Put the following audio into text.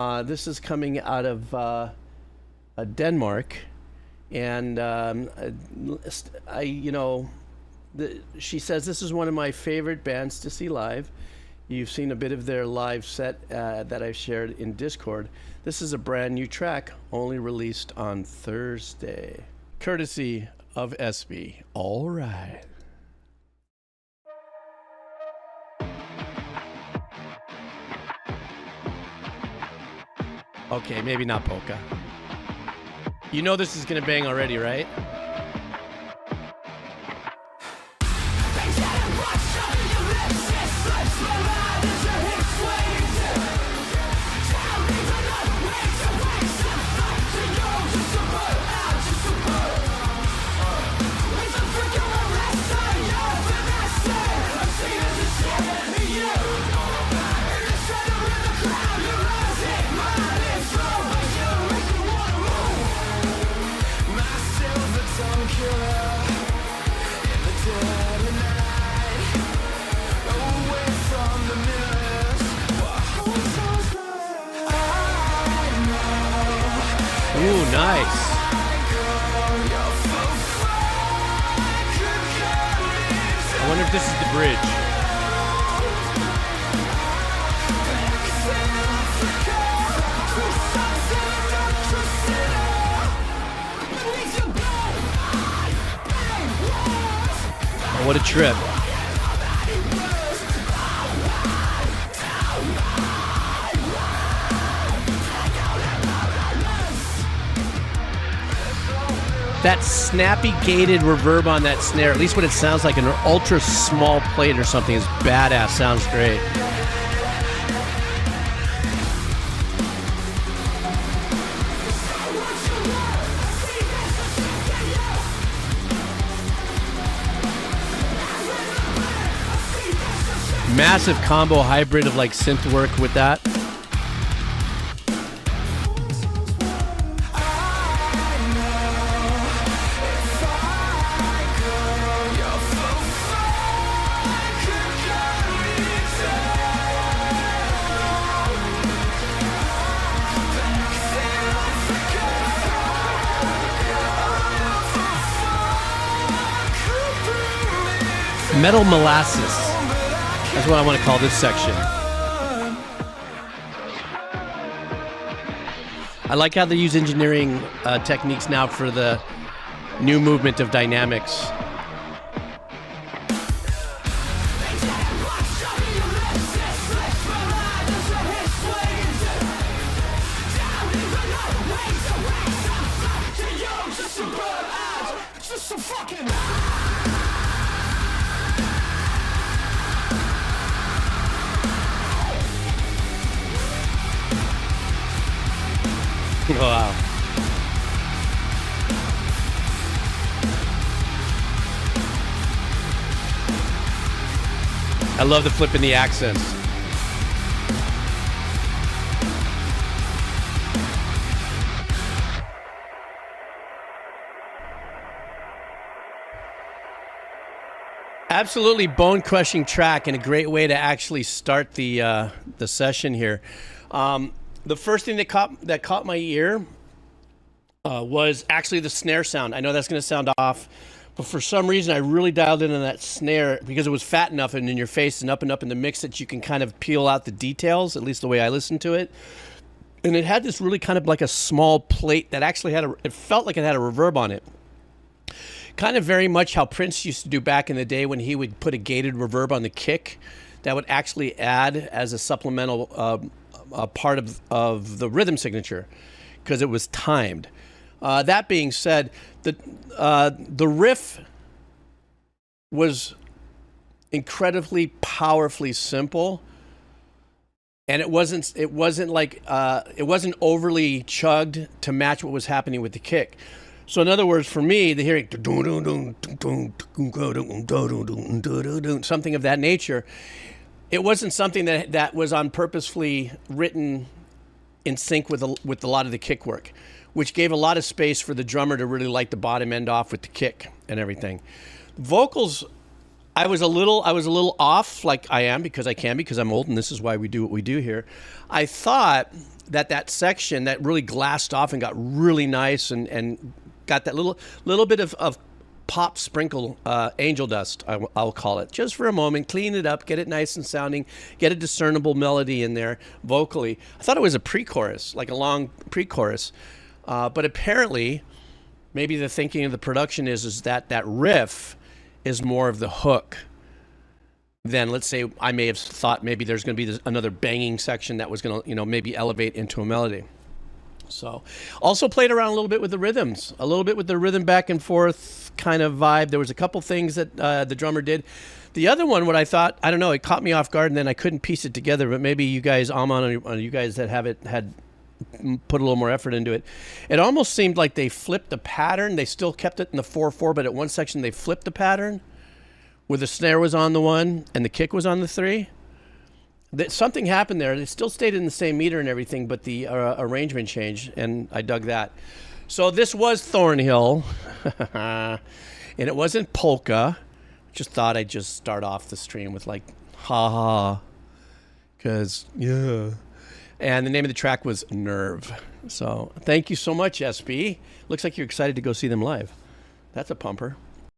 This is coming out of Denmark, and she says this is one of my favorite bands to see live. You've seen a bit of their live set that I've shared in Discord. This is a brand new track, only released on Thursday, courtesy of SB. All right. Okay, maybe not polka. You know this is gonna bang already, right? Ooh, nice. I wonder if this is the bridge. Oh, what a trip. That snappy gated reverb on that snare, at least what it sounds like, an ultra small plate or something, is badass. Sounds great. Massive combo hybrid of like synth work with that. Metal molasses. That's what I want to call this section. I like how they use engineering techniques now for the new movement of dynamics. Wow. I love the flip in the accents. Absolutely bone-crushing track, and a great way to actually start the session here. The first thing that caught my ear was actually the snare sound. I know that's going to sound off, but for some reason I really dialed in on that snare because it was fat enough and in your face and up in the mix that you can kind of peel out the details, at least the way I listened to it. And it had this really kind of like a small plate that actually it felt like it had a reverb on it. Kind of very much how Prince used to do back in the day when he would put a gated reverb on the kick that would actually add as a supplemental part of the rhythm signature because it was timed. That being said, the riff was incredibly powerfully simple, and it wasn't overly chugged to match what was happening with the kick. So in other words, for me, the hearing something of that nature, it wasn't something that was on purposefully written in sync with a lot of the kick work, which gave a lot of space for the drummer to really light the bottom end off with the kick and everything. Vocals I was a little off, like I am because I can, because I'm old, and this is why we do what we do here. I thought that section that really glassed off and got really nice and got that little bit of pop sprinkle angel dust, I'll call it, just for a moment, clean it up, get it nice and sounding, get a discernible melody in there vocally. I thought it was a pre-chorus, like a long pre-chorus, but apparently, maybe the thinking of the production is that riff is more of the hook than, let's say, I may have thought maybe there's going to be another banging section that was going to, maybe elevate into a melody. So, also played around a little bit with the rhythms, a little bit with the rhythm back and forth kind of vibe. There was a couple things that the drummer did. The other one, what I thought, I don't know, it caught me off guard, and then I couldn't piece it together. But maybe you guys, you guys that have it had put a little more effort into it. It almost seemed like they flipped the pattern. They still kept it in the 4/4, but at one section they flipped the pattern, where the snare was on the 1 and the kick was on the 3. Something happened there. It still stayed in the same meter and everything, but the arrangement changed, and I dug that. So this was Thornhill, and it wasn't polka. Just thought I'd just start off the stream with like, ha ha, because, yeah. And the name of the track was Nerv. So thank you so much, SB. Looks like you're excited to go see them live. That's a pumper.